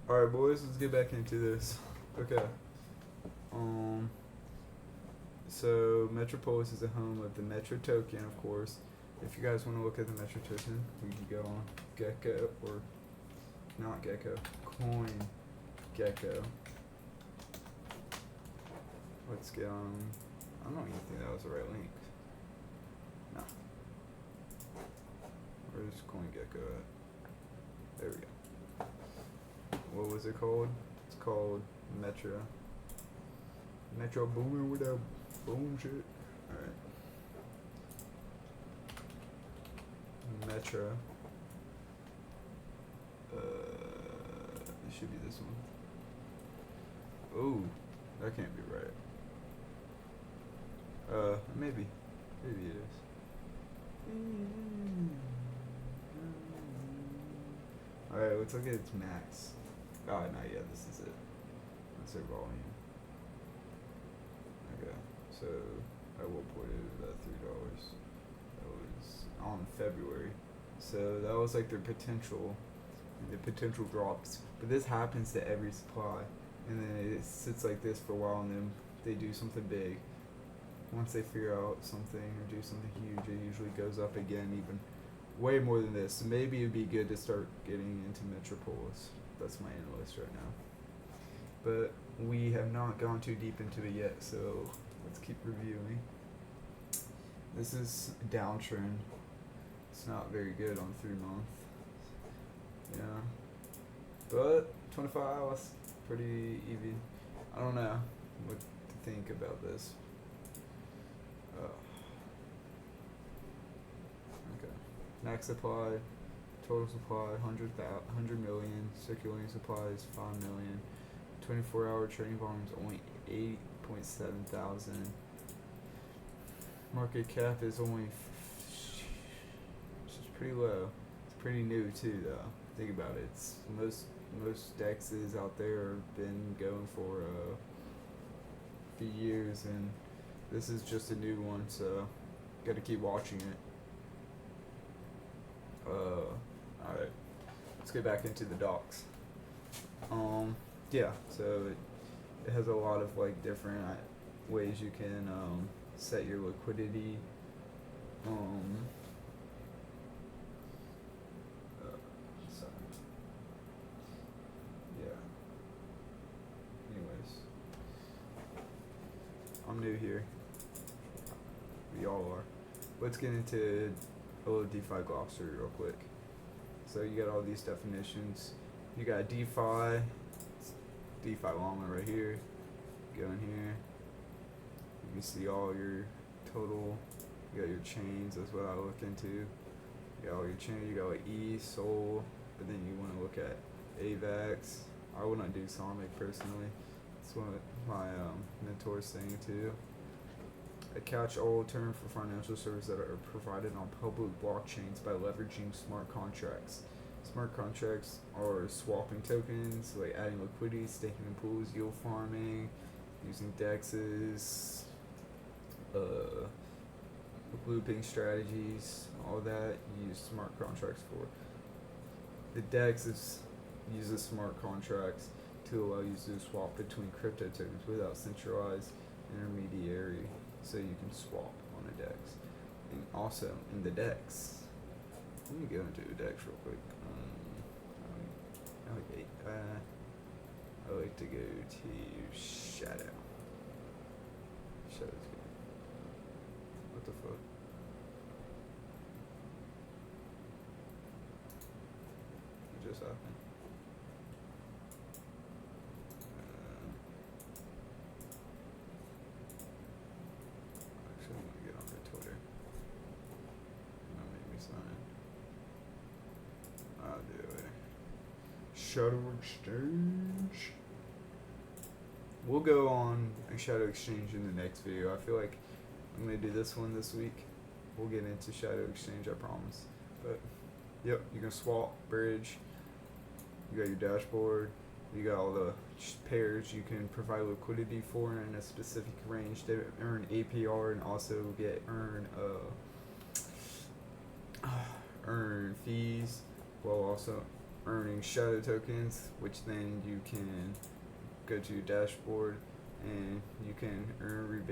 Alright, boys, let's get back into this. Okay. So Metropolis is the home of the Metro token, of course. If you guys want to look at the Metro token, we can go on Gecko, or not Gecko, Coin Gecko. Let's get on. I don't even think that was the right link. No. Where's Coin Gecko at? There we go. What was it called? It's called Metro. Metro booming with that boom shit. Alright. Metro. It should be this one. Ooh, that can't be right. Maybe. Maybe it is. Alright, let's look at its max. Oh, no, yeah, this is it. That's their volume. Okay, so at what point is that $3? That was on February. So that was like their potential. The potential drops. But this happens to every supply. And then it sits like this for a while, and then they do something big. Once they figure out something or do something huge, it usually goes up again, even way more than this. So maybe it'd be good to start getting into Metropolis. That's my analyst right now. But we have not gone too deep into it yet, so let's keep reviewing. This is a downtrend. It's not very good on 3 month. Yeah. But 25 hours, pretty even. I don't know what to think about this. Okay. Max supply, total supply 100 million, circulating supply is 5 million. 24-hour trading volume is only 8.7 thousand. Market cap is only which is pretty low. It's pretty new too, though. Think about it. It's most DEXs out there have been going for a few years, and this is just a new one, so gotta keep watching it. Alright, let's get back into the docs. Yeah, so it has a lot of like different ways you can set your liquidity. Sorry. Yeah. Anyways, I'm new here. We all are. Let's get into a little DeFi glossary real quick. So you got all these definitions. You got DeFi, DeFi llama right here. Go in here. You can see all your total. You got your chains. That's what I look into. You got all your chains. You got like E, Sol, but then you want to look at AVAX. I wouldn't do Sonic personally. That's what my mentor's saying too. A catch-all term for financial services that are provided on public blockchains by leveraging smart contracts. Smart contracts are swapping tokens, like adding liquidity, staking in pools, yield farming, using DEXs, looping strategies, all that you use smart contracts for. The DEX uses smart contracts to allow you to swap between crypto tokens without centralized intermediary, so you can swap on a DEX. And also in the DEX, let me go into the DEX real quick. I like to go to Shadow. Shadow's good. What the fuck? What just happened? Actually, I'm gonna get on their Twitter. That'll make me sign in. I'll do it later. Shadow Exchange. We'll go on a Shadow Exchange in the next video. I feel like I'm gonna do this one this week. We'll get into Shadow Exchange, I promise. But yep, you can swap, bridge. You got your dashboard. You got all the pairs you can provide liquidity for in a specific range to earn APR and also earn fees, while also earning shadow tokens, which then you can go to your dashboard and you can earn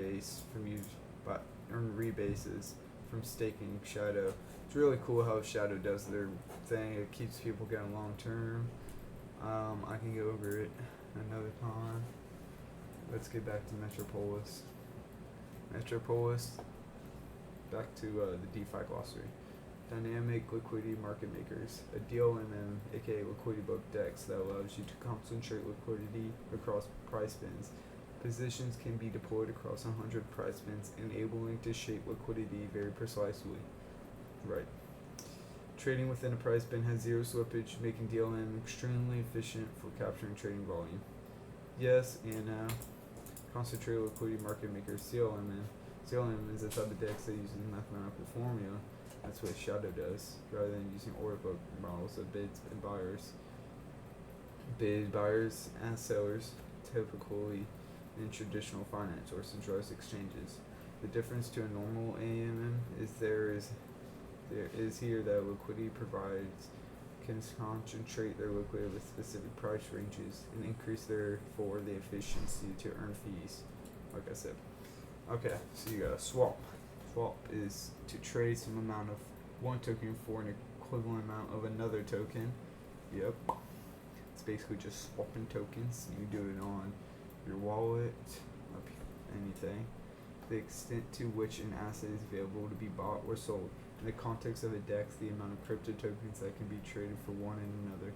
rebases from staking shadow. It's really cool how shadow does their thing. It keeps people going long term. I can go over it another time. Let's get back to Metropolis. Back to the DeFi glossary. Dynamic liquidity market makers, a DLMM, aka Liquidity Book DEX, that allows you to concentrate liquidity across price bins. Positions can be deployed across 100 price bins, enabling to shape liquidity very precisely. Right. Trading within a price bin has zero slippage, making DLM extremely efficient for capturing trading volume. Yes, and concentrated liquidity market makers, CLMM. CLMM is a type of DEX that uses mathematical formula. That's what Shadow does, rather than using order book models of bids and buyers. Bid buyers and sellers, typically in traditional finance or centralized exchanges. The difference to a normal AMM is there is here that liquidity provides can concentrate their liquidity with specific price ranges and increase therefore the efficiency to earn fees. Like I said. Okay, so you got a swap. Swap is to trade some amount of one token for an equivalent amount of another token. Yep. It's basically just swapping tokens. You can do it on your wallet, anything. The extent to which an asset is available to be bought or sold. In the context of a DEX, the amount of crypto tokens that can be traded for one and another.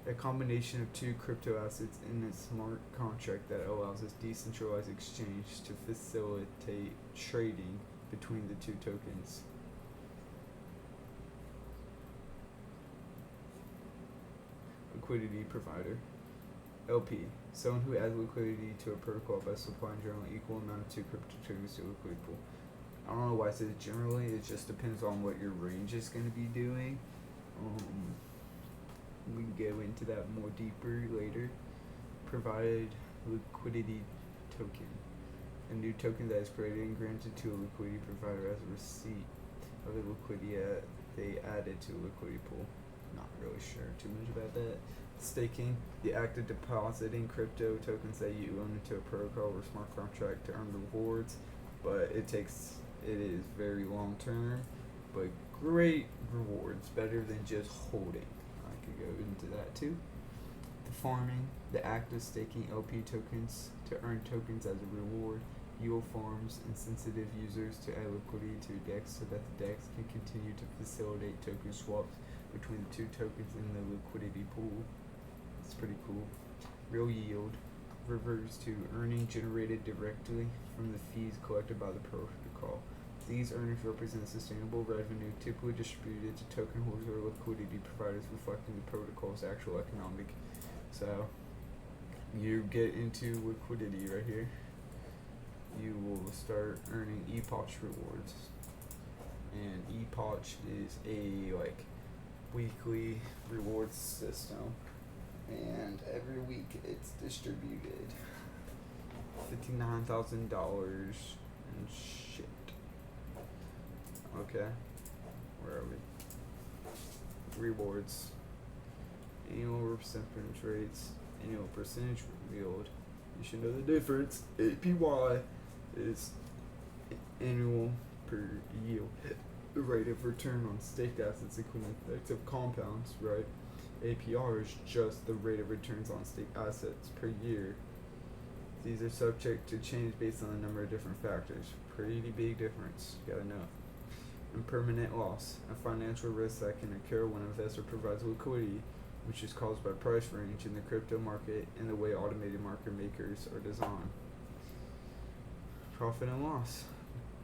A combination of two crypto assets in a smart contract that allows a decentralized exchange to facilitate trading between the two tokens. Liquidity provider. LP. Someone who adds liquidity to a protocol by supplying generally equal amount of two crypto tokens to a liquidity pool. I don't know why it says generally, it just depends on what your range is going to be doing. We can go into that more deeper later. Provide liquidity token. A new token that is created and granted to a liquidity provider as a receipt of the liquidity they added to a liquidity pool. Not really sure too much about that. Staking, the act of depositing crypto tokens that you own into a protocol or smart contract to earn rewards, but it is very long term, but great rewards, better than just holding. I could go into that too. The farming, the act of staking LP tokens to earn tokens as a reward. Yield farms insensitive users to add liquidity to a DEX so that the DEX can continue to facilitate token swaps between the two tokens in the liquidity pool. It's pretty cool. Real yield refers to earning generated directly from the fees collected by the protocol. These earnings represent sustainable revenue typically distributed to token holders or liquidity providers, reflecting the protocol's actual economic. So you get into liquidity right here. You will start earning epoch rewards, and epoch is a weekly rewards system, and every week it's distributed $59,000 and shit. Okay, where are we? Rewards, annual percentage rates, annual percentage yield. You should know the difference. APY is annual per yield. The rate of return on staked assets including effective compounds, right? APR is just the rate of returns on staked assets per year. These are subject to change based on a number of different factors. Pretty big difference, you gotta know. And permanent loss, a financial risk that can occur when an investor provides liquidity, which is caused by price range in the crypto market and the way automated market makers are designed. Profit and loss.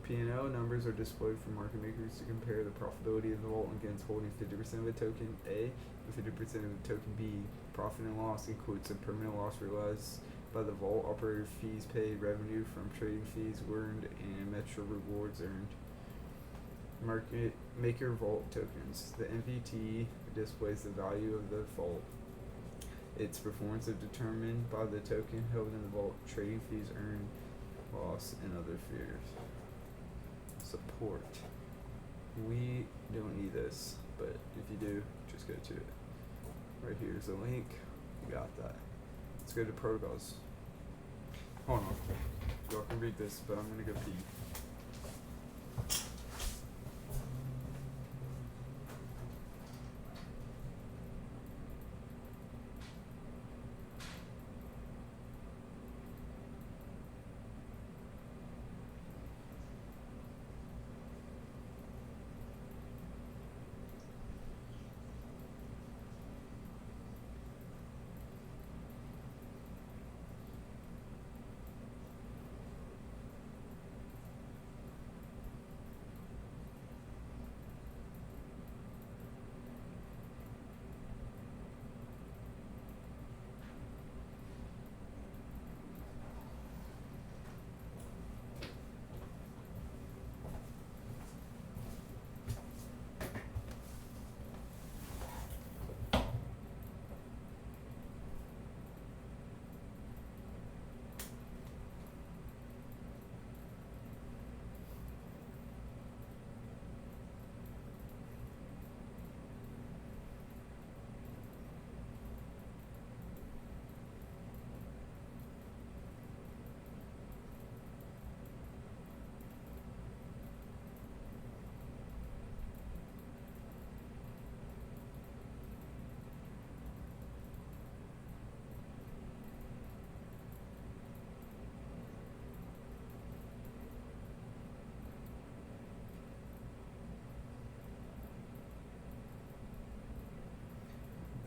P&L numbers are displayed for market makers to compare the profitability of the vault against holding 50% of a token A and 50% of a token B. Profit and loss includes a permanent loss realized by the vault, operator fees paid, revenue from trading fees earned, and Metro rewards earned. Market maker vault tokens. The MVT displays the value of the vault. Its performance is determined by the token held in the vault, trading fees earned, loss, and other fears. Support. We don't need this, but if you do, just go to it. Right here's the link. You got that. Let's go to protocols. Hold on. Y'all can read this, but I'm gonna go pee.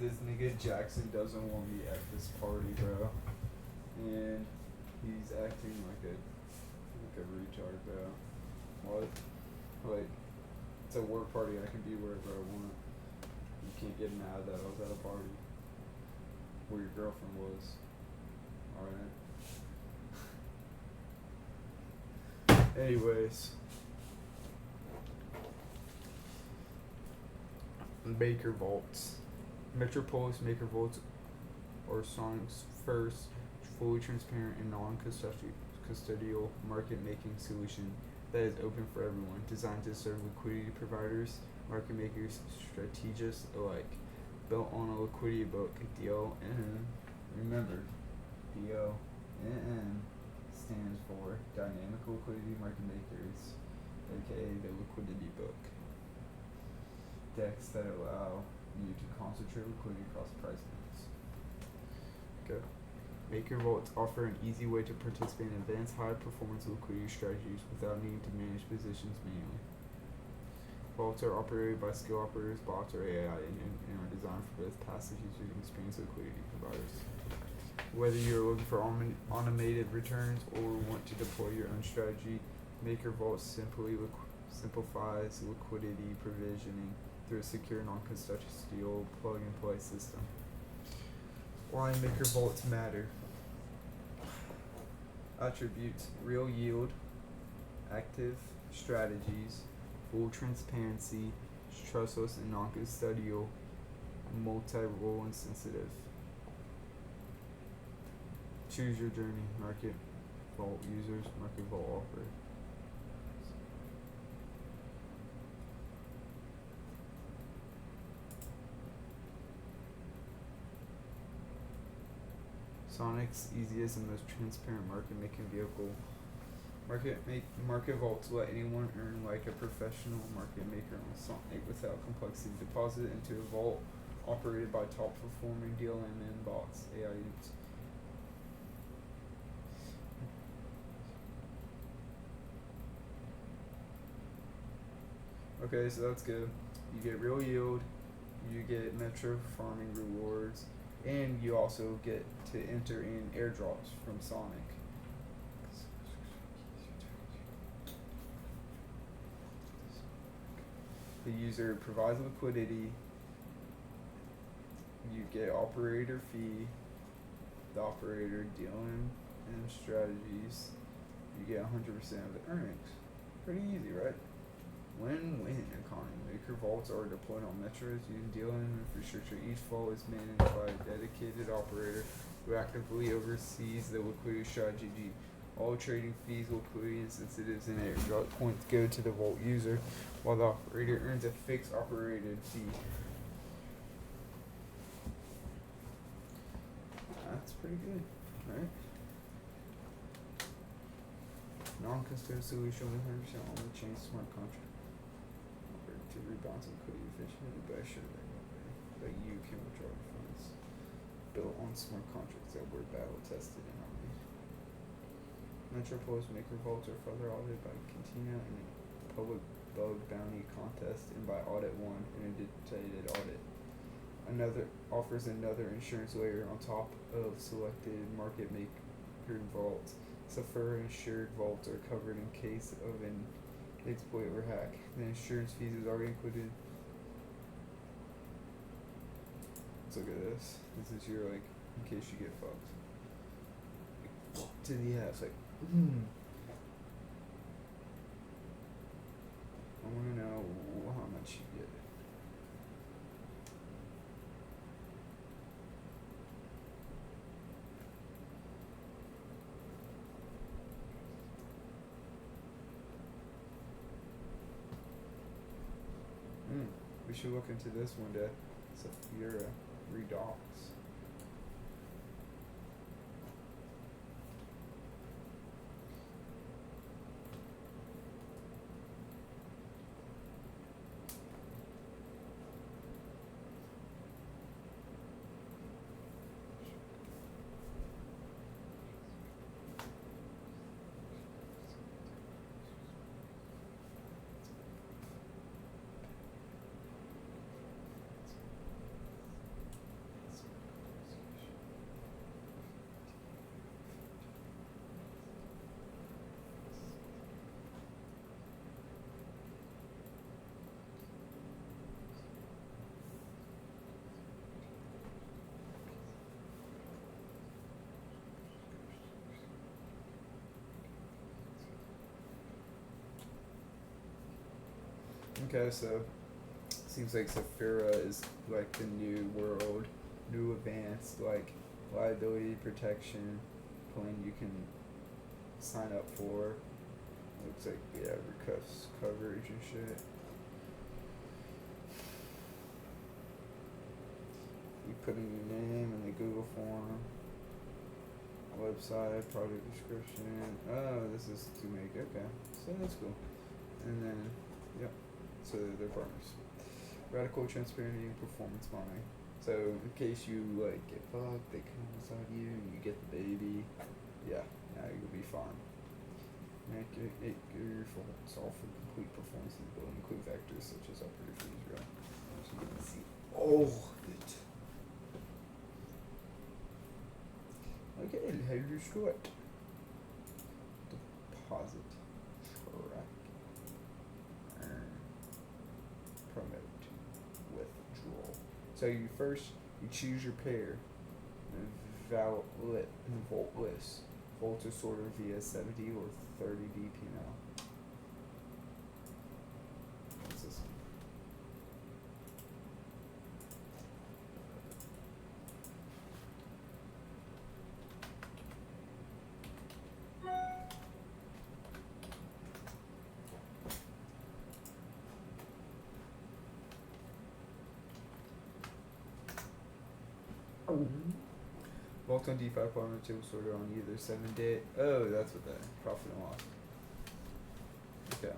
This nigga Jackson doesn't want me at this party, bro. And he's acting like a retard, bro. What? Like, it's a work party, I can be wherever I want. You can't get mad that I was at a party where your girlfriend was. Alright. Anyways. Maker vaults. Metropolis Maker vaults are Sonic's first fully transparent and non-custodial market-making solution that is open for everyone, designed to serve liquidity providers, market makers, strategists alike. Built on a liquidity book, DLMM. Remember, DLMM stands for Dynamic Liquidity Market Makers, aka the Liquidity Book. DEX that allow you to concentrate liquidity across price points. Okay. Maker vaults offer an easy way to participate in advanced high-performance liquidity strategies without needing to manage positions manually. Vaults are operated by skill operators, bots, or AI, and are designed for both passive users and experienced liquidity providers. Whether you're looking for automated returns or want to deploy your own strategy, Maker Vault simplifies liquidity provisioning through a secure, non-custodial plug-and-play system. Why Maker Vaults matter. Attributes: real yield, active strategies, full transparency, trustless and non-custodial, multi-role and sensitive. Choose your journey. Market Vault users, Market Vault offer. Sonic's easiest and most transparent market-making vehicle. Market vaults let anyone earn like a professional market maker on Sonic without complexity. Deposit into a vault operated by top-performing DLMM bots, AIs. Okay, so that's good. You get real yield, you get Metro farming rewards, and you also get to enter in airdrops from Sonic. The user provides liquidity, you get operator fee, the operator dealing in strategies, you get 100% of the earnings. Pretty easy, right? Win-win economy. Maker vaults are deployed on metros using dealing infrastructure. Each vault is managed by a dedicated operator who actively oversees the liquidity strategy. All trading fees, liquidity incentives, and airdrop points go to the vault user, while the operator earns a fixed operated fee. That's pretty good, right? Non-custodial solution with 100% on the chain smart contract. To rebalance liquidity efficiently, but I should have that you can withdraw your funds built on smart contracts that were battle tested and audited. Metropolis maker vaults are further audited by Cantina in a public bug bounty contest and by Audit One in a detailed audit. Another offers another insurance layer on top of selected market maker vaults. Sapphire insured vaults are covered in case of an exploit or hack. The insurance fees is already included. Let's look at this. This is your, like, in case you get fucked. To the ass, like, I wanna know how much you get. We should look into this one day. Sapphira Redux. Okay, so seems like Sapphira is like the new world, new advanced like liability protection plan you can sign up for. Looks like we have request coverage and shit. You put in your name in the Google form, website, product description. Oh, this is to make, okay, so that's cool. And then, yep. So they're partners. Radical transparency and performance monitoring. So in case you like get fucked, they come inside you and you get the baby. Yeah, now you'll be fine. Make it your faults all for complete performance in the building, include factors such as operator fees, right? So you can see all of it. Okay, how do you do it? Deposit. Track. Promote withdrawal. So you choose your pair, vault list. Vault is sorted via 70 or 30 DPML. What's this Vault on DeFi partner table sorted on either 7-day. Oh, that's what that profit and loss. Okay.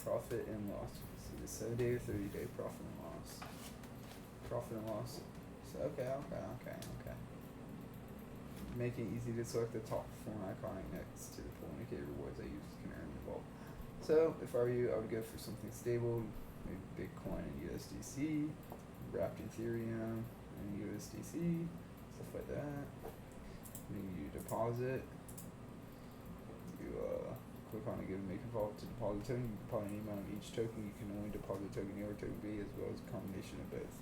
Profit and loss. See the 7-day or 30-day profit and loss. Profit and loss. So okay. Making it easy to select the top performing icon next to the pool indicator rewards that users can earn in the vault. So if I were you, I would go for something stable, maybe Bitcoin and USDC, wrapped Ethereum and USDC, stuff like that. Then you deposit. You click on a given maker vault to deposit token. You deposit any amount of each token. You can only deposit token A or token B as well as a combination of both.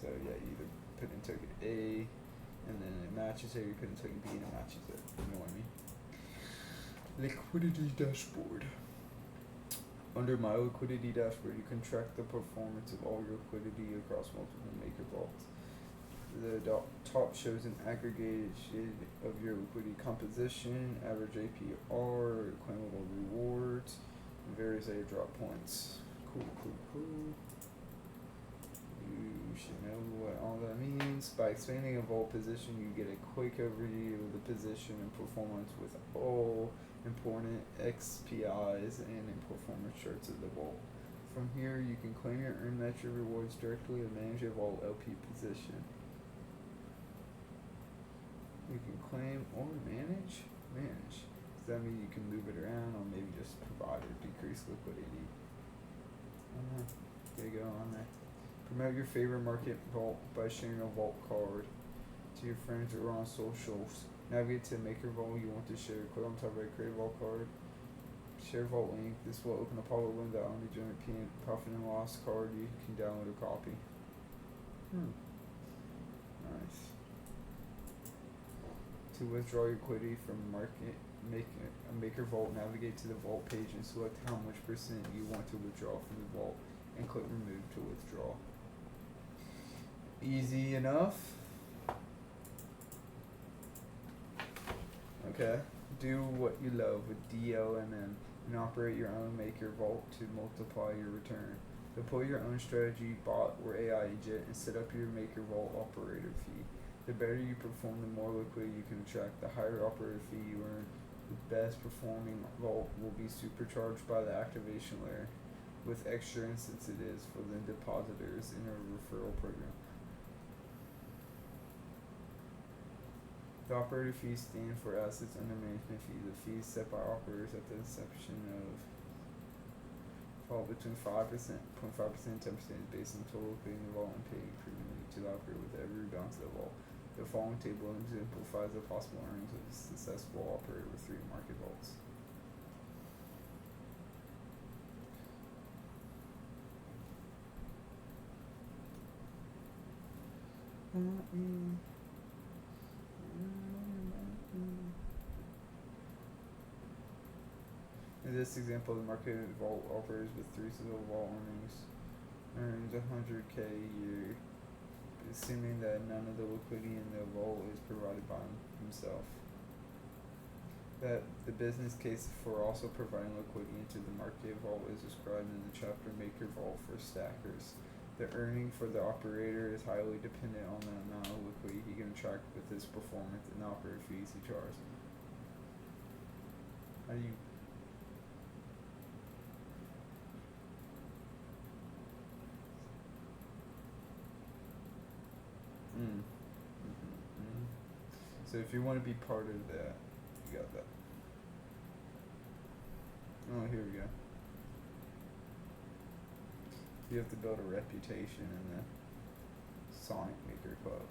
So yeah, you either put in token A and then it matches it, or you put in token B and it matches it. You know what I mean? Liquidity dashboard. Under my liquidity dashboard, you can track the performance of all your liquidity across multiple maker vaults. The top shows an aggregation of your liquidity composition, average APR, claimable rewards, and various airdrop points. Cool. You should know what all that means. By expanding a vault position, you get a quick overview of the position and performance with all important XPIs and performance charts of the vault. From here, you can claim your earned metric rewards directly and manage your vault LP position. You can claim or manage. Manage. Does that mean you can move it around or maybe just provide or decrease liquidity? There you go on there. Promote your favorite market vault by sharing a vault card to your friends or on socials. Navigate to make your vault you want to share. Click on top right, create a vault card. Share vault link. This will open a pop-up window on the joint profit and loss card. You can download a copy. Nice. To withdraw your liquidity from market, maker vault, navigate to the vault page and select how much percent you want to withdraw from the vault and click remove to withdraw. Easy enough. Okay. Do what you love with DLMM and operate your own maker vault to multiply your return. Deploy your own strategy, bot, or AI agent and set up your maker vault operator fee. The better you perform, the more liquidity you can attract. The higher operator fee you earn, the best performing vault will be supercharged by the activation layer with extra incentives for the depositors in a referral program. The operator fees stand for assets under management fee. The fees set by operators at the inception of fall between 5%, 0.5%, and 10% is based on total liquidity in the vault and paid premium to the operator with every balance of the vault. The following table exemplifies the possible earnings of a successful operator with 3 market vaults. In this example, the market vault operators with 3 silver vault earns 100K a year, assuming that none of the liquidity in the vault is provided by himself. That the business case for also providing liquidity into the market vault is described in the chapter Maker Vault for Stackers. The earning for the operator is highly dependent on the amount of liquidity he can attract with his performance and the operator fees he charges. How do you So if you want to be part of that, you got that. Oh, here we go. You have to build a reputation in the Sonic Maker Club.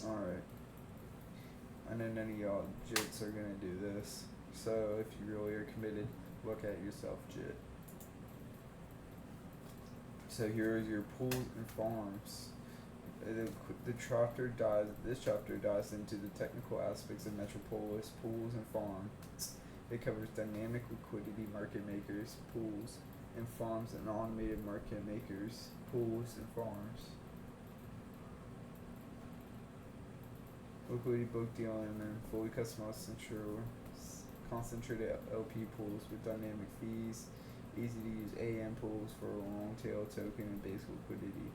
Alright. I know none of y'all jits are gonna do this, so if you really are committed, look at yourself, jit. So here is your pools and farms. This chapter dives into the technical aspects of Metropolis pools and farms. It covers dynamic liquidity market makers, pools, and farms, and automated market makers, pools, and farms. Liquidity Book DLMM fully customized concentrated LP pools with dynamic fees, easy to use AM pools for a long tail token and base liquidity.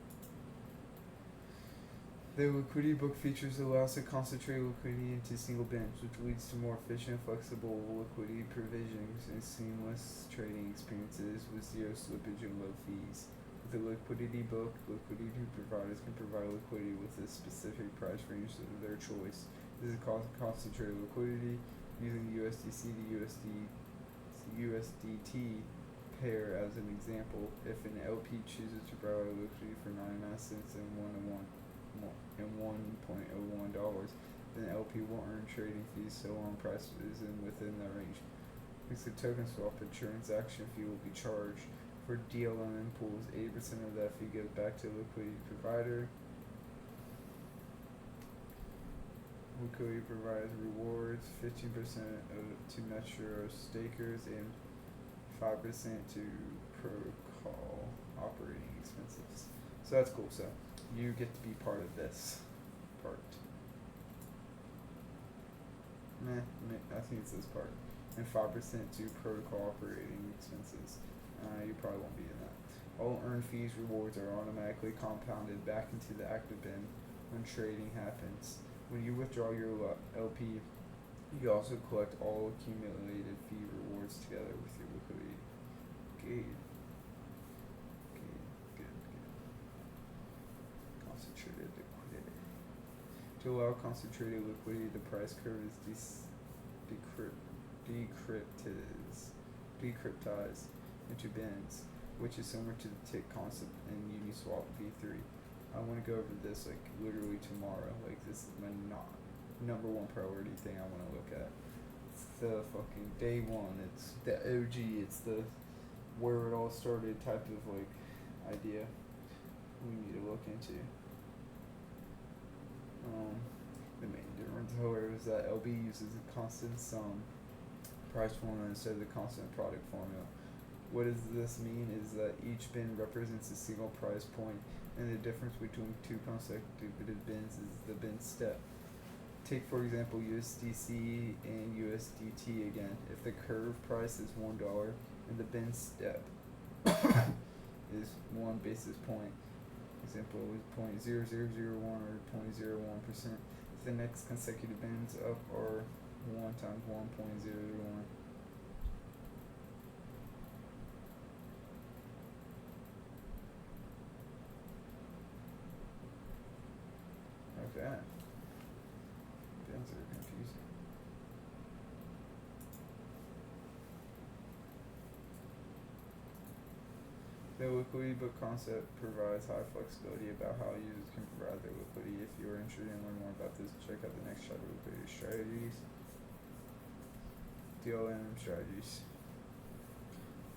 The Liquidity Book features allows to concentrate liquidity into single bench, which leads to more efficient, flexible liquidity provisions and seamless trading experiences with zero slippage and low fees. With the Liquidity Book, liquidity providers can provide liquidity with a specific price range of their choice. This is concentrated liquidity using USDC to USDT pair as an example. If an LP chooses to provide liquidity for 99 cents and $1.01, then LP will earn trading fees so long price is within that range. Because the token swap, a transaction fee will be charged for for DLMM pools. 80% of that fee goes back to the liquidity provider. Liquidity provides rewards 15% to Metro stakers and 5% to protocol operating expenses. So that's cool. So you get to be part of this part. I think it's this part. And 5% to protocol operating expenses. You probably won't be in that. All earned fees rewards are automatically compounded back into the active bin when trading happens. When you withdraw your LP, you also collect all accumulated fee rewards together with your liquidity. Good. Concentrated liquidity. To allow concentrated liquidity, the price curve is decryptized into bins, which is similar to the tick concept in Uniswap v3. I want to go over this like literally tomorrow. Like this is my number one priority thing I want to look at. It's the fucking day one. It's the OG. It's the where it all started type of like idea we need to look into. The main difference, however, is that LB uses a constant sum price formula instead of the constant product formula. What does this mean is that each bin represents a single price point, and the difference between two consecutive bins is the bin step. Take for example USDC and USDT again. If the curve price is $1 and the bin step is 1 basis point, example is 0.0001 or 0.01%. If the next consecutive bins up are 1 times 1.001. Okay. Bins are confusing. The liquidity book concept provides high flexibility about how users can provide their liquidity. If you are interested in learning more about this, check out the next chapter, Liquidity Strategies. DLMM Strategies.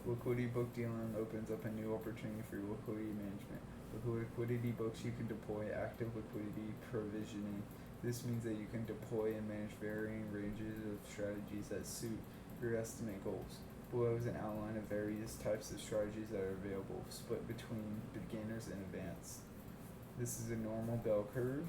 Liquidity Book DLMM opens up a new opportunity for your liquidity management. With liquidity books, you can deploy active liquidity provisioning. This means that you can deploy and manage varying ranges of strategies that suit your estimate goals. Below is an outline of various types of strategies that are available, split between beginners and advanced. This is a normal bell curve.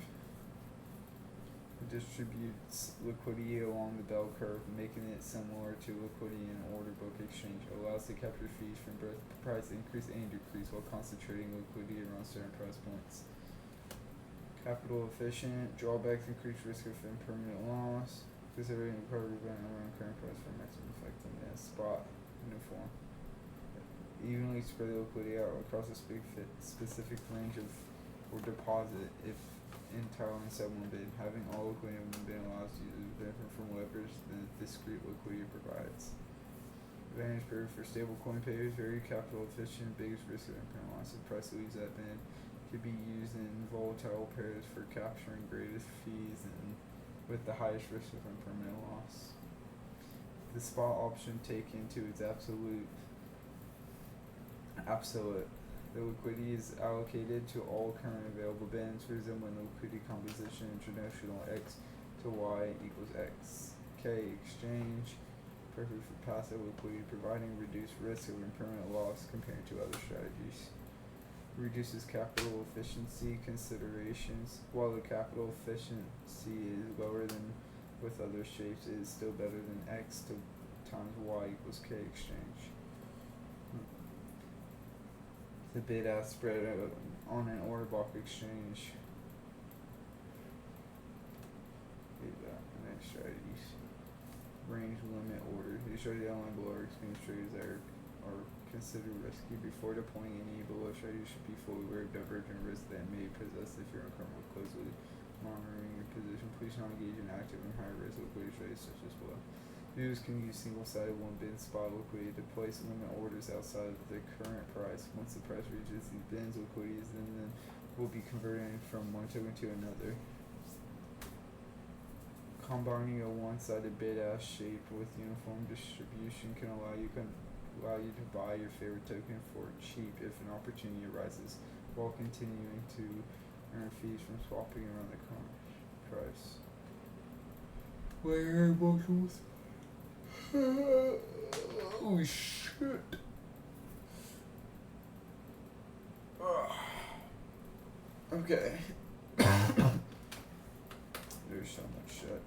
It distributes liquidity along the bell curve, making it similar to liquidity in an order book exchange. It allows to capture fees from both price increase and decrease while concentrating liquidity around certain price points. Capital efficient. Drawbacks increase risk of impermanent loss. Considering the curve event around current price for maximum effectiveness. Spot uniform. Evenly spread the liquidity out across a specific range of or deposit if entirely inside one bid. Having all liquidity in one bid allows you to benefit from leverage than discrete liquidity provides. Advantage period for stable coin payers, very capital efficient, biggest risk of impermanent loss. If price leaves that bid, could be used in volatile pairs for capturing greatest fees and with the highest risk of impermanent loss. The spot option taken to its absolute. The liquidity is allocated to all current available bins, resembling the liquidity composition in traditional X to Y equals X. K exchange, perfect for passive liquidity, providing reduced risk of impermanent loss compared to other strategies. Reduces capital efficiency considerations. While the capital efficiency is lower than with other shapes, it is still better than X to times Y equals K exchange. The bid-ask spread on an order block exchange. Next strategies. Range limit order. These strategies outlined below are experienced traders that are considered risky. Before deploying any below strategy, you should be fully aware of divergent risks that may possess if you're uncomfortable closely monitoring your position. Please not engage in active and high risk liquidity strategies such as below. Users can use single-sided one-bin spot liquidity to place limit orders outside of the current price. Once the price reaches these bins, liquidity is then will be converted from one token to another. Combining a one-sided bid-ask shape with uniform distribution can allow you allow you to buy your favorite token for cheap if an opportunity arises, while continuing to earn fees from swapping around the price. Where emotions? Oh shit. Okay. There's so much shit.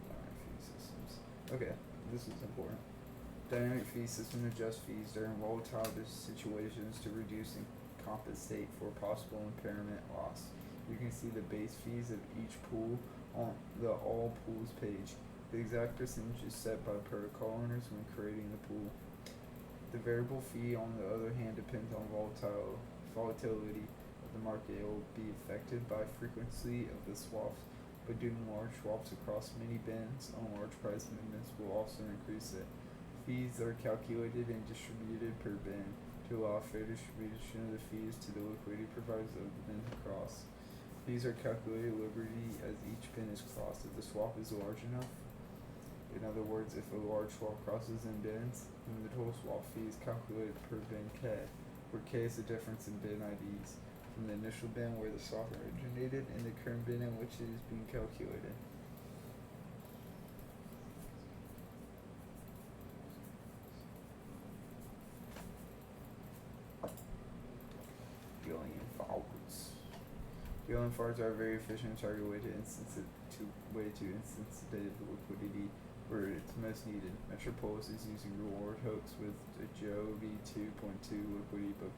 Dynamic fee systems. Okay, this is important. Dynamic fee system adjusts fees during volatile situations to reduce and compensate for possible impairment loss. You can see the base fees of each pool on the All Pools page. The exact percentage is set by protocol owners when creating the pool. The variable fee, on the other hand, depends on volatility of the market. It will be affected by frequency of the swaps, but doing large swaps across many bins on large price movements will also increase it. Fees are calculated and distributed per bin to allow fair distribution of the fees to the liquidity providers of the bins across. Fees are calculated liberally as each bin is crossed if the swap is large enough. In other words, if a large swap crosses in bins, then the total swap fee is calculated per bin K, where K is the difference in bin IDs from the initial bin where the swap originated and the current bin in which it is being calculated. Dealing in forwards. Dealing forwards are a very efficient target way to insensitive liquidity where it's most needed. Metropolis is using reward hooks with a GOV 2.2 liquidity book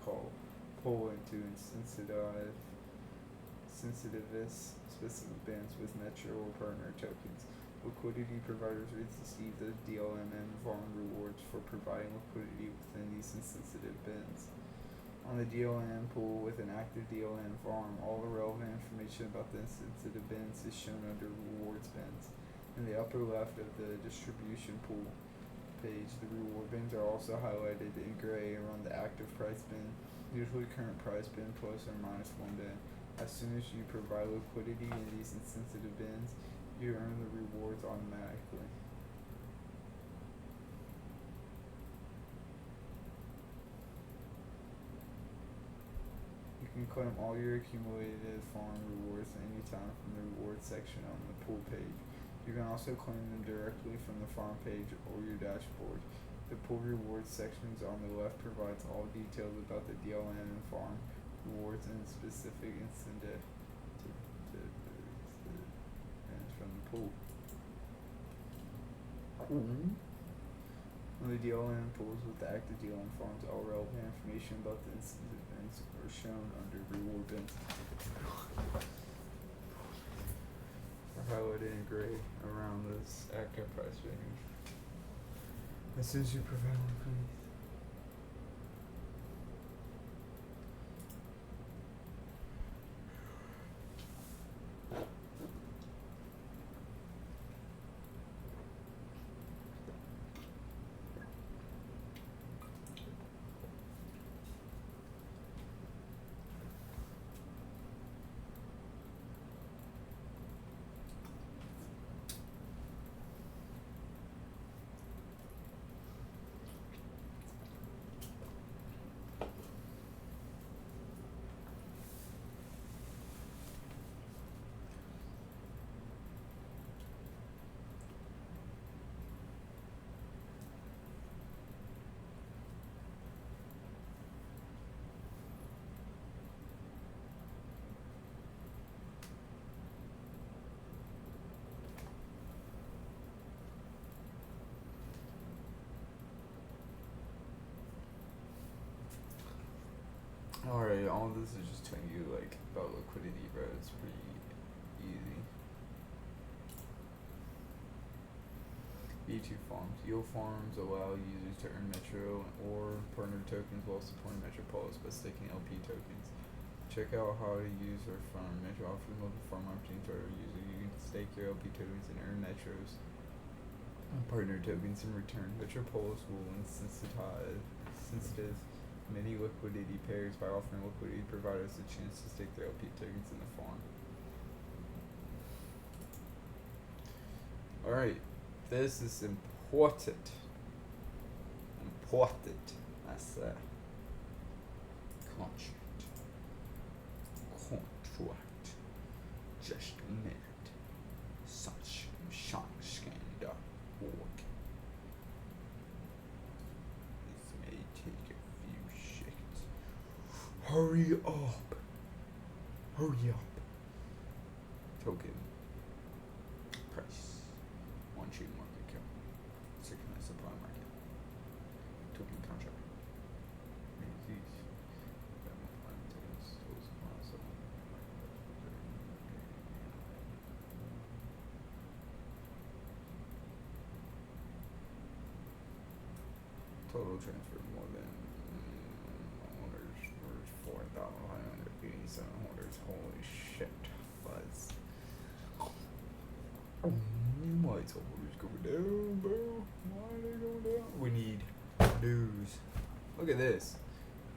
call pulling to sensitivist specific bands with Metro or partner tokens. Liquidity providers receive the DLMM farm rewards for providing liquidity within these insensitive bins. On the DLM pool with an active DLM farm, all the relevant information about the insensitive bins is shown under rewards bins. In the upper left of the distribution pool page, the reward bins are also highlighted in gray around the active price bin, usually current price bin plus or minus 1 bin. As soon as you provide liquidity in these insensitive bins, you earn the rewards automatically. You can claim all your accumulated farm rewards at any time from the rewards section on the pool page. You can also claim them directly from the farm page or your dashboard. The pool rewards sections on the left provides all details about the DLM and farm rewards and specific incentive from the pool. On the DLM pools with the active DLM farms, all relevant information about the incentive bins are shown under reward bins. Highlighted in gray around this active price range. As soon as you provide liquidity. Alright, all of this is just telling you like about liquidity, bro. It's pretty easy. B2 farms. Yield farms allow users to earn Metro or partner tokens while supporting Metropolis by staking LP tokens. Check out how to use our farm. Metro offers multiple farm opportunities to our user. You can stake your LP tokens and earn Metros and partner tokens in return. Metropolis will sensitive many liquidity pairs by offering liquidity providers a chance to stake their LP tokens in the farm. Alright, this is important. important. That's contract. Just a minute. Sunshinescan.org. This may take a few seconds. Hurry up. Hurry up. Token. Price. On-chain market cap. Synchronous supply market. Token contract. Total transfer more than owners 4,587 holders. Holy shit. Fuzz. My total's going down, bro. Why are they going down? We need news. Look at this.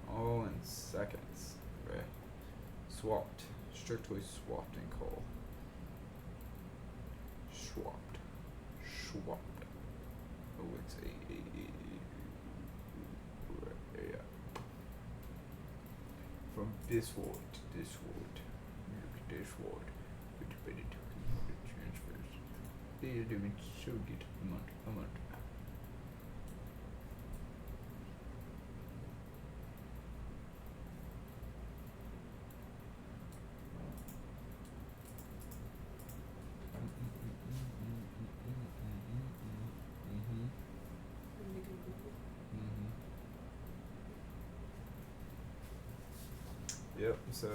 All in seconds. Right. Swapped. Strictly swapped and call. Swapped. Swapped. Oh, it's a from this ward to this ward. This ward. With better token transfers. They are doing so good a month. Yep, so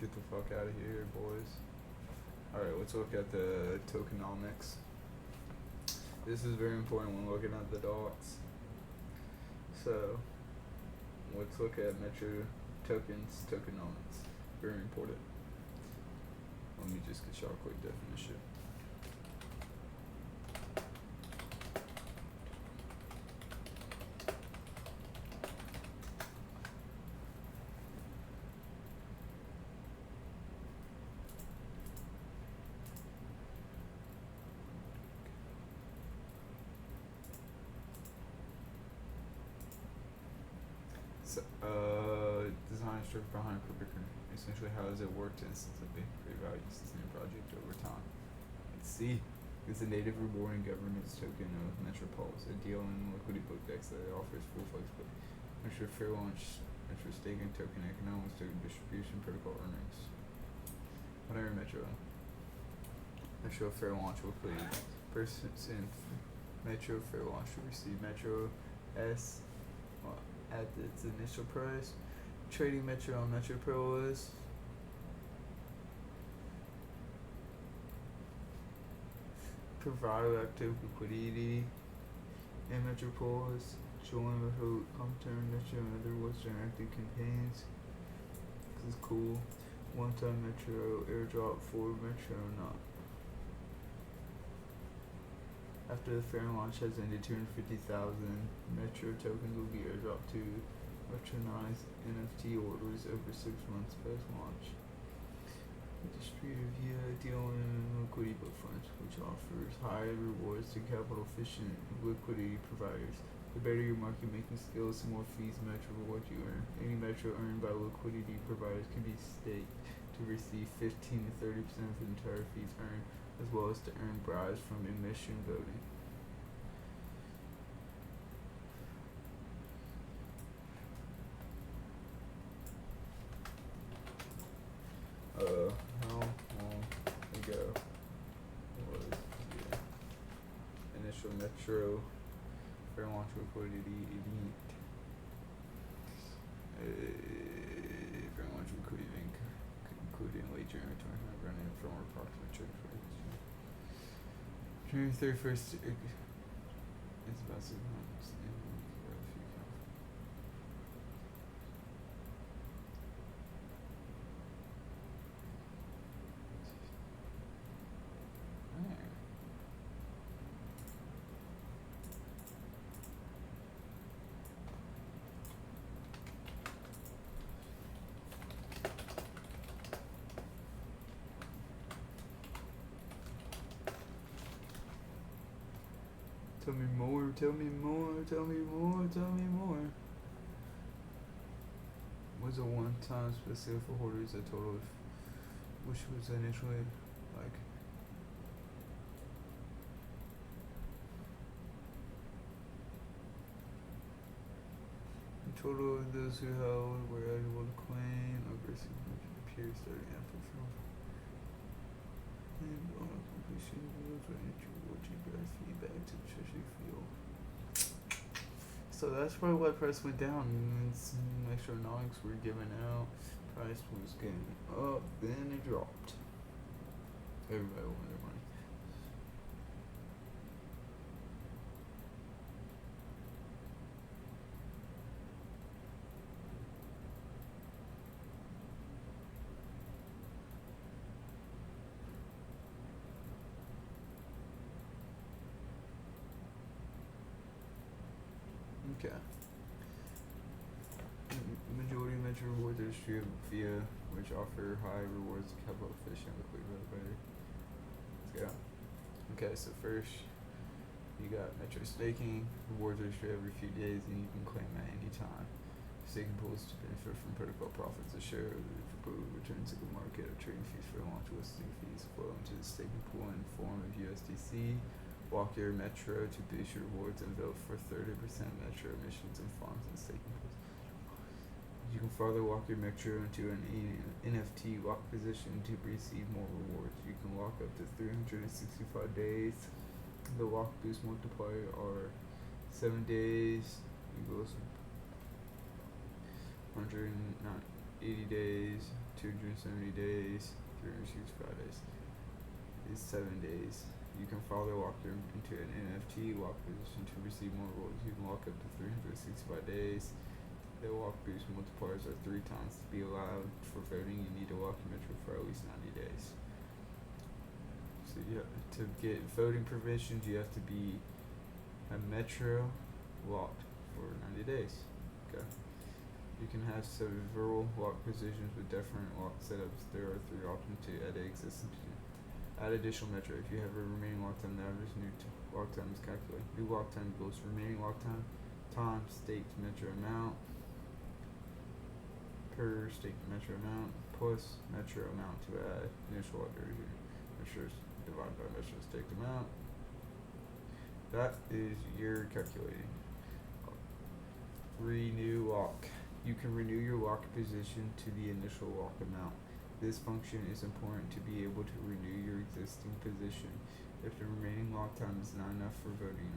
get the fuck out of here, boys. Alright, let's look at the tokenomics. This is very important when looking at the docs. So, let's look at Metro tokens, tokenomics. Very important. Let me just get y'all a quick definition. So, design structure behind cryptocurrency. Essentially, how does it work to instantly create value to sustain a project over time? Let's see. It's a native rewarding governance token of Metropolis, a DLMM Liquidity Book DEX that offers full flexibility. Metro fair launch, Metro staking token economics, token distribution protocol earnings. Whatever Metro. Metro fair launch will create persons in Metro fair launch will receive Metro S at its initial price. Trading Metro on Metropolis. Provide active liquidity in Metropolis. Join the host, turn Metro and other Western active campaigns. This is cool. One-time Metro airdrop for Metro not. After the fair launch has ended, 250,000 Metro tokens will be airdropped to Metronized NFT orders over 6 months post launch. Distributed via DLMM Liquidity Book Funds, which offers high rewards to capital efficient liquidity providers. The better your market making skills, the more fees Metro reward you earn. Any Metro earned by liquidity providers can be staked to receive 15 to 30% of the entire fees earned, as well as to earn bribes from emission voting. How long ago was the initial Metro fair launch liquidity event? Fair launch liquidity event concluded in late January 2025, running from approximately January 31st. It's about 6 months. Tell me more, tell me more, tell me more, tell me more. Was a one-time specific for holders a total of, which was initially like, the total of those who held were eligible to claim aggressive appears starting after and on completion rules will what you guys feedback to the treasury field. So that's probably why price went down. Some extra knocks were given out. Price was getting up, then it dropped. Everybody wanted their money. Okay. Majority of Metro rewards are distributed via which offer high rewards to capital efficient liquid better. Let's go. Okay, so first you got Metro staking. Rewards are distributed every few days and you can claim at any time. Staking pools to benefit from protocol profits a share of the proposed returns to the market of trading fees for launch listing fees flow into the staking pool in the form of USDC. Walk your Metro to boost your rewards and vote for 30% Metro emissions and farms and staking pools. You can further walk your Metro into an NFT lock position to receive more rewards. You can lock up to 365 days. The lock boost multiplier are 7 days equals 180 days, 270 days, 365 days. Is 7 days. You can further walk them into an NFT lock position to receive more rewards. You can walk up to 365 days. The walk boost multipliers are 3 times. To be allowed for voting, you need to walk your Metro for at least 90 days. So you have to get voting permissions, you have to be a Metro locked for 90 days. Okay. You can have several lock positions with different lock setups. There are 3 options to add existing. Add additional Metro. If you have a remaining lock time, the average new lock time is calculated. New lock time equals remaining lock time times staked Metro amount per staked Metro amount plus Metro amount to add initial lock duration. Metro divided by Metro staked amount. That is your calculating. Renew lock. You can renew your lock position to the initial lock amount. This function is important to be able to renew your existing position if the remaining lock time is not enough for voting.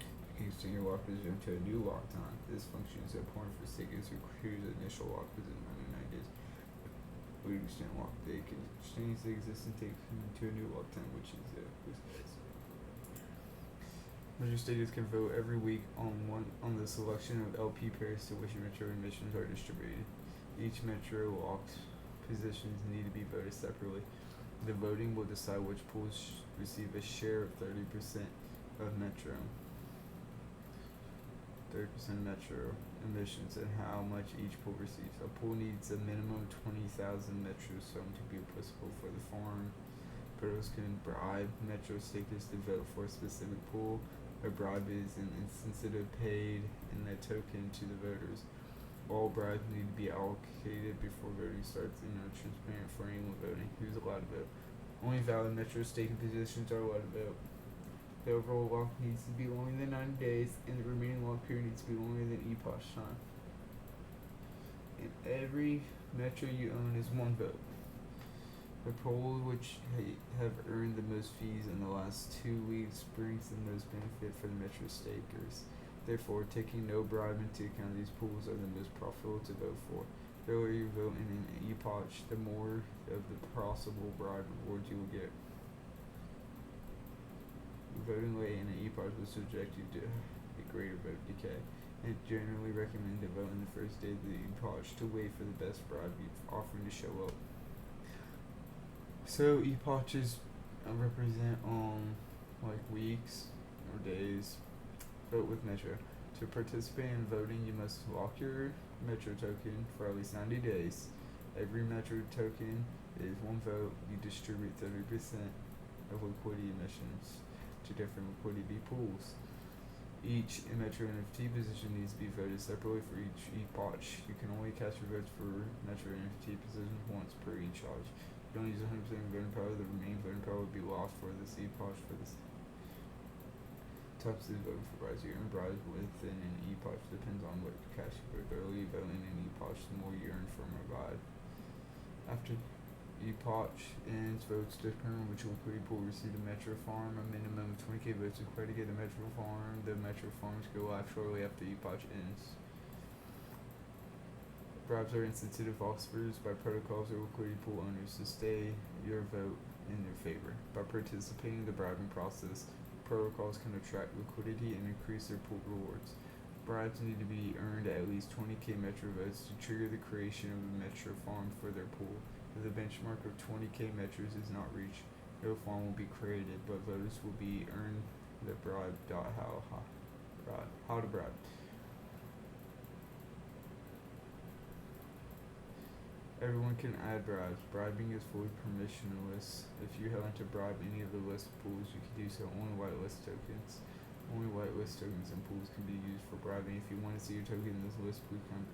You can extend your lock position to a new lock time. This function is important for stakers who clears the initial lock position under 9 days. We extend lock. They can exchange the existing take to a new lock time, which is Metro stakers can vote every week on the selection of LP pairs to which Metro emissions are distributed. Each Metro locked positions need to be voted separately. The voting will decide which pools receive a share of 30% of Metro. 30% Metro emissions and how much each pool receives. A pool needs a minimum of 20,000 Metro sum to be applicable for the farm. Pros can bribe Metro stakers to vote for a specific pool. A bribe is an incentive paid in a token to the voters. All bribes need to be allocated before voting starts and are transparent for anyone voting. Who's allowed to vote? Only valid Metro staking positions are allowed to vote. The overall lock needs to be longer than 90 days, and the remaining lock period needs to be longer than epoch time. And every Metro you own is 1 vote. The pool which have earned the most fees in the last 2 weeks brings the most benefit for the Metro stakers. Therefore, taking no bribe into account, these pools are the most profitable to vote for. The earlier you vote in an epoch, the more of the possible bribe rewards you will get. Voting late in an epoch will subject you to a greater vote decay. It generally recommended to vote in the first day of the epoch to wait for the best bribe offering to show up. So epochs represent like weeks or days. Vote with Metro. To participate in voting, you must lock your Metro token for at least 90 days. Every Metro token is 1 vote. You distribute 30% of liquidity emissions to to different liquidity pools. Each Metro NFT position needs to be voted separately for each epoch. You can only cast your votes for Metro NFT positions once per epoch. You don't use 100% voting power. The remaining voting power will be lost for this epoch. For this types of voting for bribes, you earn bribes within an epoch. Depends on what cash you vote early. Voting in an epoch, the more you earn from a bribe. After epoch ends, votes determine which liquidity pool receive the Metro Farm. A minimum of 20k votes is required to get the Metro Farm. The Metro Farms go live shortly after epoch ends. Bribes are insensitive offers by protocols or liquidity pool owners to stay your vote in their favor. By participating in the bribing process, protocols can attract liquidity and increase their pool rewards. Bribes need to be earned at least 20k Metro votes to trigger the creation of a Metro Farm for their pool. If the benchmark of 20k Metros is not reached, no farm will be created, but voters will be earned the bribe. How to bribe. Everyone can add bribes. Bribing is fully permissionless. If you happen to bribe any of the list pools, you can do so. Only whitelist tokens. Only whitelist tokens and pools can be used for bribing. If you want to see your token in this list, please come.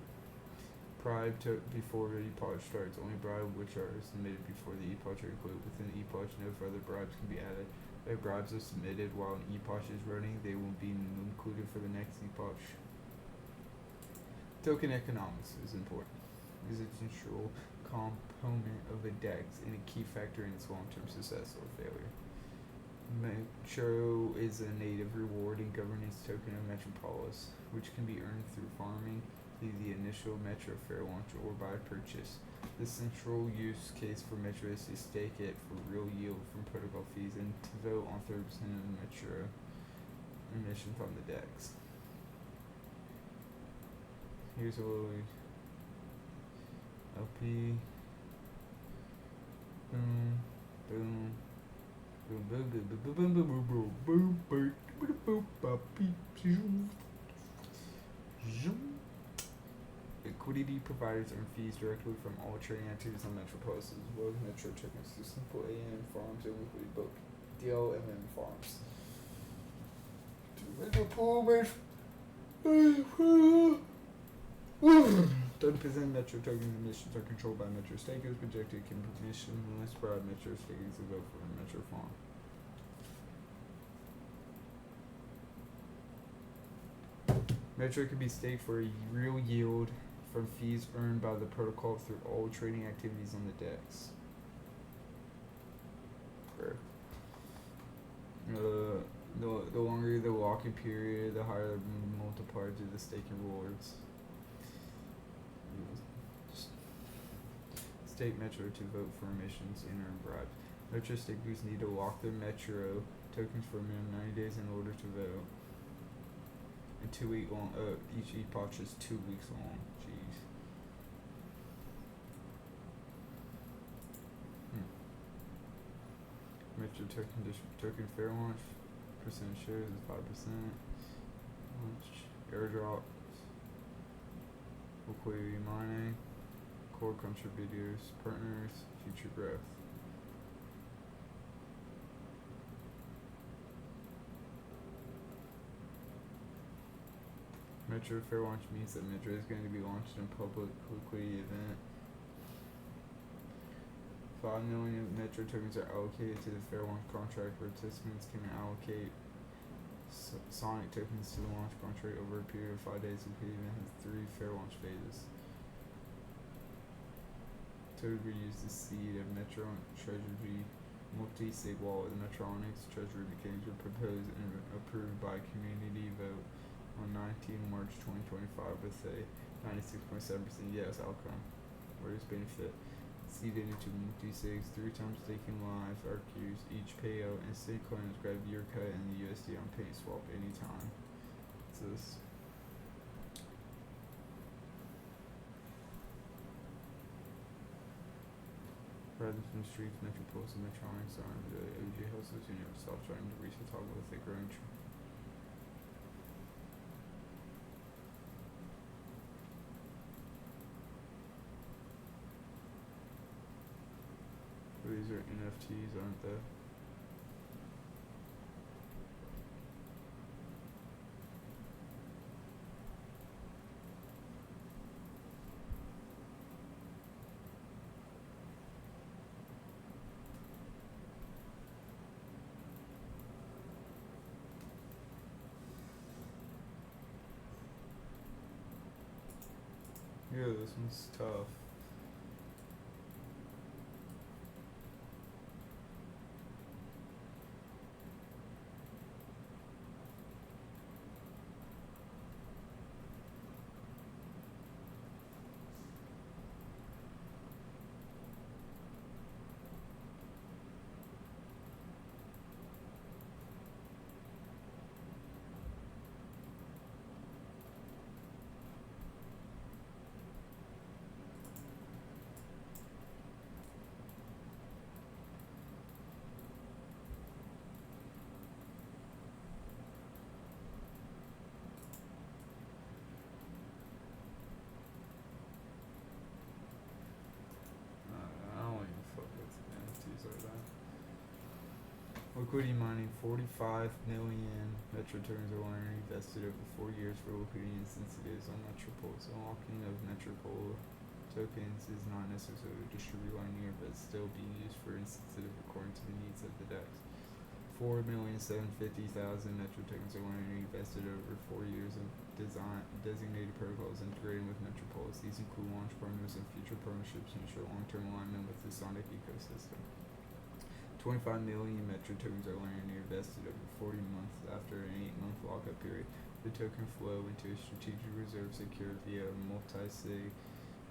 Bribe before the epoch starts. Only bribe which are submitted before the epoch are included. Within the epoch, no further bribes can be added. If bribes are submitted while an epoch is running, they will be included for the next epoch. Token economics is important. It is a central component of a DEX and a key factor in its long-term success or failure. Metro is a native reward and governance token of Metropolis, which can be earned through farming the initial Metro fair launch or by purchase. The central use case for Metro is to stake it for real yield from protocol fees and to vote on 30% of the Metro emission from the DEX. Here's a little LP. Boom, boom, boom, boom, boom, boom, boom, boom, boom, boom, boom, boom, boom, boom. Liquidity providers earn fees directly from all trading activities on Metropolis as well as Metro tokens through simple AM farms and Liquidity Book DLMM farms. Metropolis 30% Metro token emissions are controlled by Metro stakers. Projected can permissionless bribe Metro stakers to vote for a Metro farm. Metro can be staked for a real yield from fees earned by the protocol through all trading activities on the DEX. The longer the lock-in period, the higher the multiplier to the staking rewards. Stake Metro to vote for emissions and earn bribes. Metro stakers need to lock their Metro tokens for a minimum 90 days in order to vote. And 2 week long. Each epoch is 2 weeks long. Jeez. Metro token fair launch. Percent shares is 5%. Launch airdrops. Liquidity mining. Core contributors, partners, future growth. Metro fair launch means that Metro is going to be launched in public liquidity event. 5 million Metro tokens are allocated to the fair launch contract. Participants can allocate Sonic tokens to the launch contract over a period of 5 days. The event has 3 fair launch phases. Token will use the seed of Metro Treasury multi-sig wallet. The Metronics Treasury mechanics were proposed and approved by community vote on 19 March 2025 with a 96.7% yes outcome. Where's benefit? Seeded into multi-sigs, 3 times staking live RQs, each payout, instant coins, grab your cut and the USD on paint swap anytime. So this. Rather from streets, Metropolis and Metronics are the OG houses and yourself trying to reach the top with a growing These are NFTs, aren't they? Yeah, this one's tough. I don't even fuck with NFTs like that. Liquidity mining, 45 million Metro tokens are wiring invested over 4 years for liquidity instances on Metropolis. Unlocking of Metropolis tokens is not necessary to distribute linear, but still being used for instances according to the needs of the DEX. 4,750,000 Metro tokens are wiring invested over 4 years of designated protocols integrating with Metropolis. These include launch partners and future partnerships to ensure long-term alignment with the Sonic ecosystem. 25 million Metro tokens are linearly invested over 40 months after an 8-month lockup period. The token flow into a strategic reserve secured via multi-sig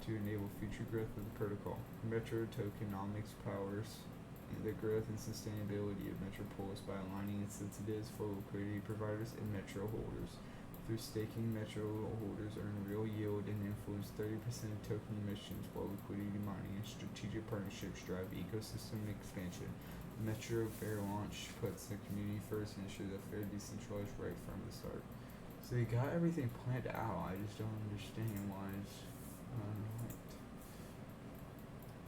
to enable future growth of the protocol. Metro tokenomics powers the growth and sustainability of Metropolis by aligning incentives for liquidity providers and Metro holders. Through staking, Metro holders earn real yield and influence 30% of token emissions, while liquidity mining and strategic partnerships drive ecosystem expansion. Metro fair launch puts the community first and ensures a fair, decentralized right from the start. So they got everything planned out. I just don't understand why it's unliked.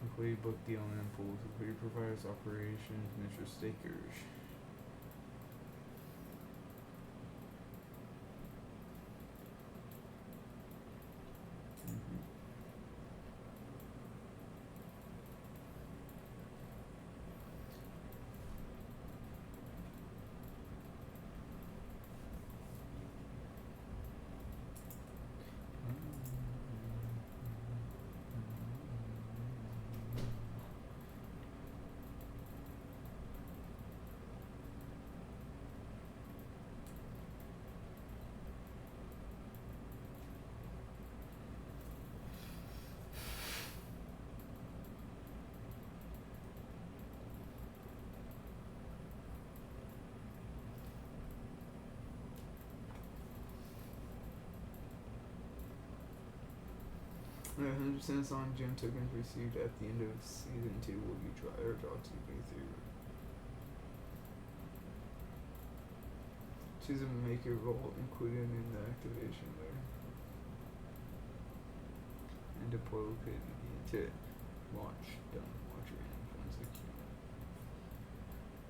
Liquidity Book DLMM pools, liquidity providers, operations, Metro stakers. The 100% on gem tokens received at the end of season 2 will be draw to be through. Choose a maker vault included in the activation layer. And deploy liquidity to launch. Done. Launch your influence accumulate.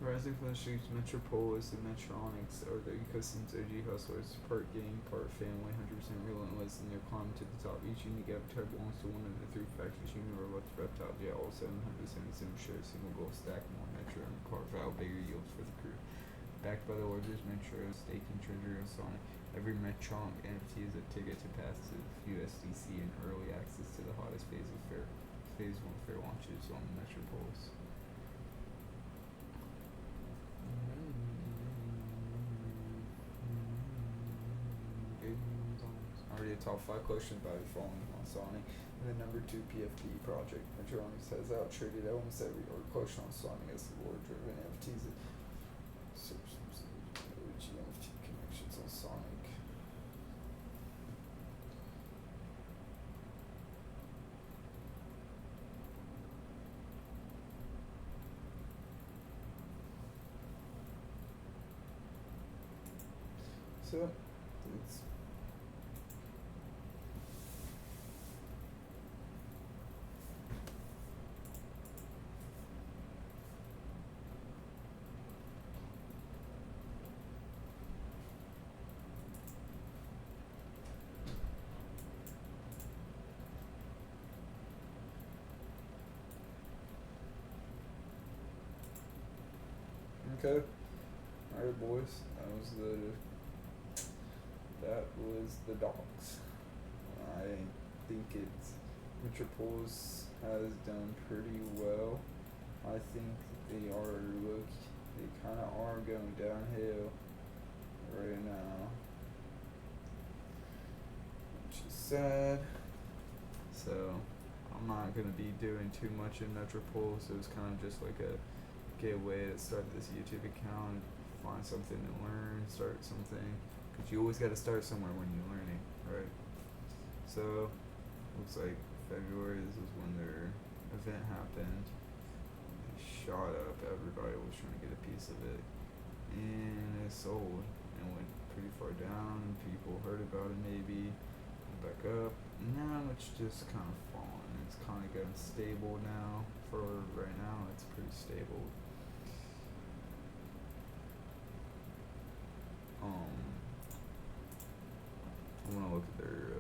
Rising from the streets, Metropolis and Metronics are the ecosystem's OG hustlers, part gang, part family, 100% relentless in their climb to the top. Each unique avatar belongs to one of the 3 factions, human, robots, reptiles, yet all 777 share a single goal, stack more Metro and carve out bigger yields for the crew. Backed by the largest Metro staking treasury on Sonic, every Metron NFT is a ticket to passive USDC and early access to the hottest phase of Phase 1 fair launches on Metropolis. Already a top 5 collection value falling on Sonic, and the number 2 PFP project. Metronics has out-traded almost every other collection on Sonic as the lore-driven NFTs and NFT connections on Sonic. So, it's okay. Alright, boys. That was the dogs. think it's Metropolis has done pretty well. I think they kind of are going downhill right now, which is sad. So I'm not gonna be doing too much in Metropolis. It was kind of just like a gateway to start this YouTube account, find something to learn, start something, because you always got to start somewhere when you're learning, right? So looks like February, this is when their event happened. It shot up, everybody was trying to get a piece of it, and it sold and went pretty far down. People heard about it, maybe went back up. Now it's just kind of falling. It's kind of getting stable now. For right now, it's pretty stable. I want to look at their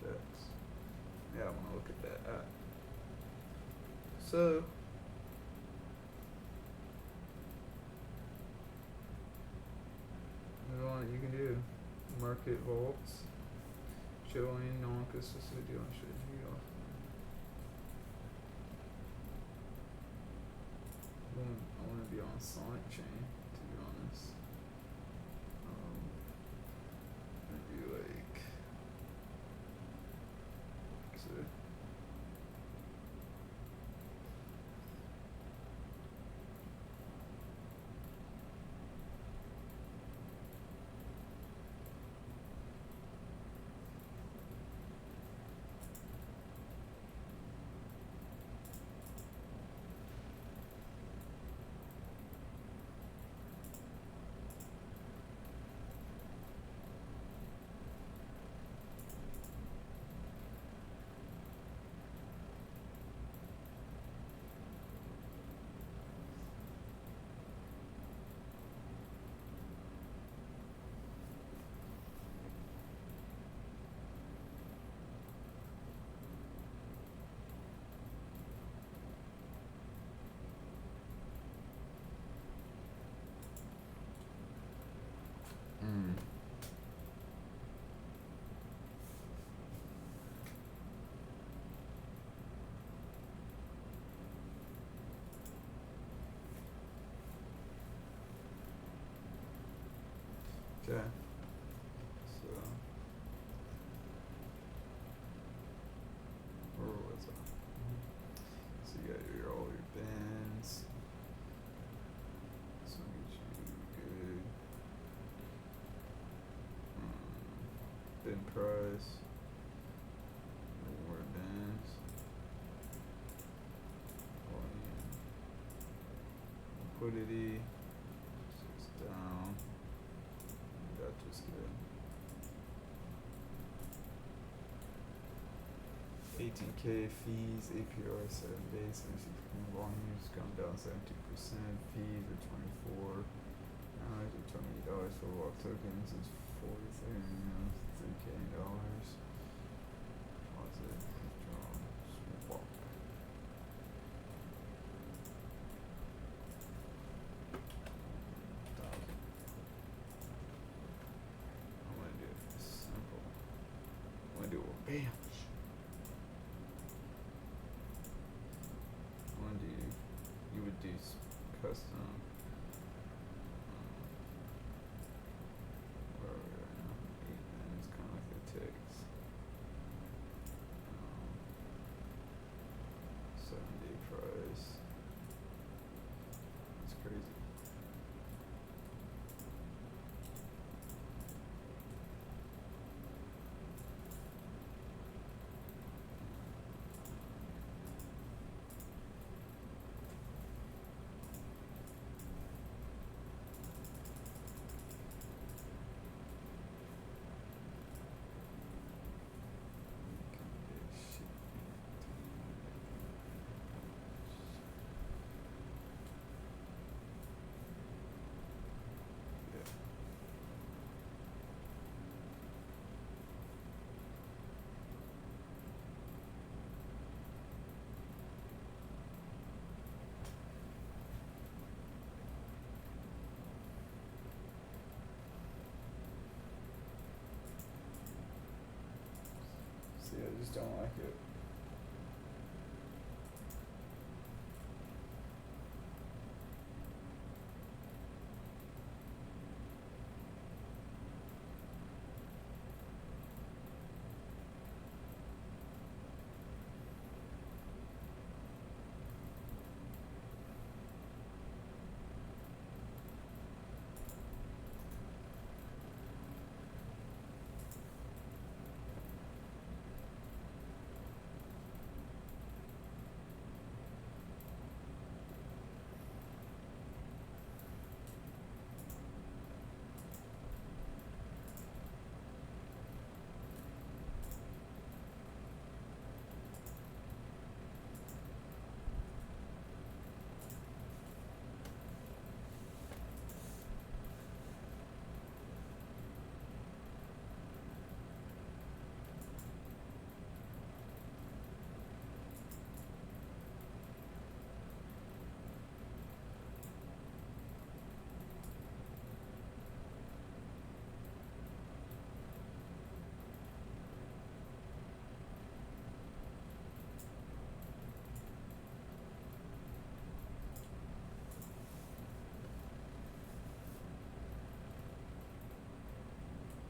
DEX. Yeah, I want to look at that. So there's one that you can do. Market vaults showing non-consistent deal strategy off. I want to be on Sonic Chain, to be honest. Maybe like, so okay. So where was I? So you got all your bands. So get you good. Bid price. More bands. Volume. Liquidity. It's down. That just good. 18K fees, APR 7 days, 76% volumes, gone down 72%. Fees are 24. Now I do $20 for walk tokens. It's 43, $3K. Deposit, withdraw, swap. I'm gonna do it simple. I'm gonna do a bam. You would do custom. Where are we right now? 8 minutes, kind of like the ticks. 7-day price. That's crazy. just don't like it.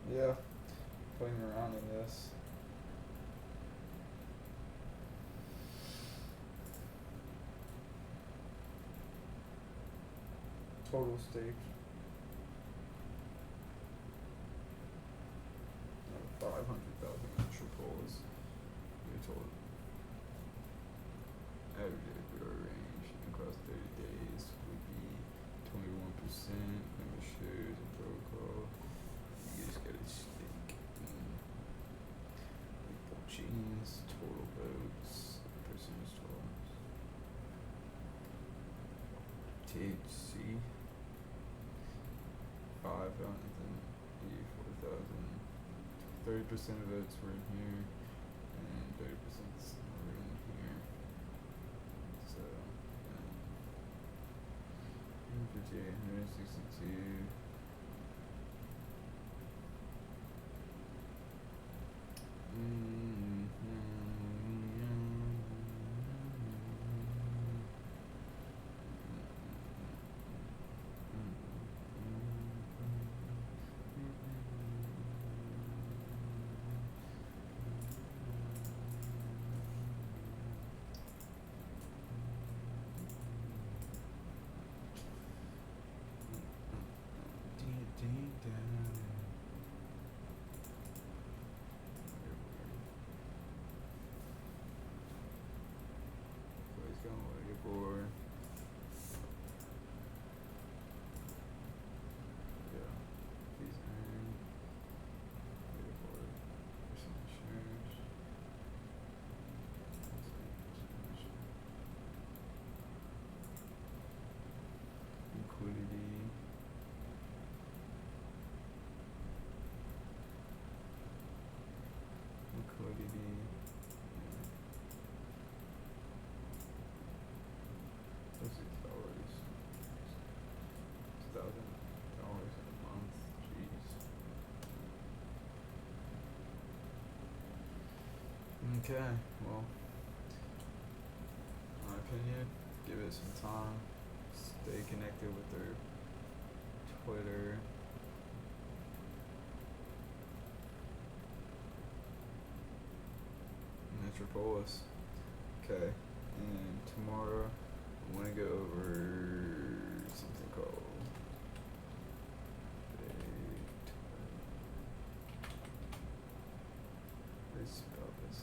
Yeah, playing around in this. Total stake. 500,000 Metropolis. Your total average APR range across 30 days would be 21%. Number of shares and protocol. You just got a stake. Jeans, total votes, percentage totals. THC 584,000. 30% of votes were in here, and 30% were in here. So, 158, 162. For yeah, these earn for percent shares. Liquidity. $6. $2,000 a month. Jeez. Okay, well, in my opinion, give it some time. Stay connected with their Twitter. Metropolis. Okay, and tomorrow I want to go over something called let's spell this.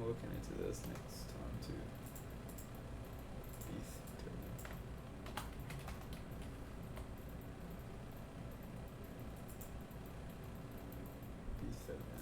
looking into this next time too. ETH token. ETH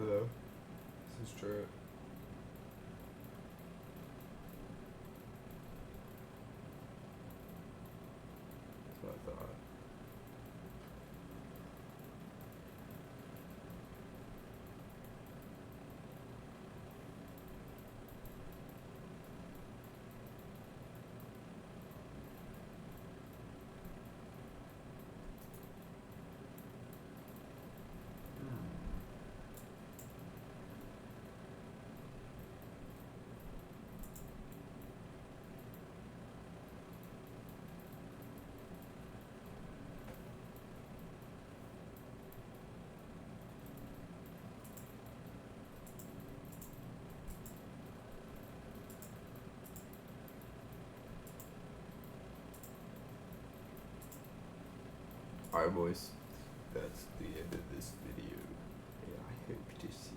Hello. This is Trent. That's what I thought. Alright, boys. That's the end of this video. And I hope to see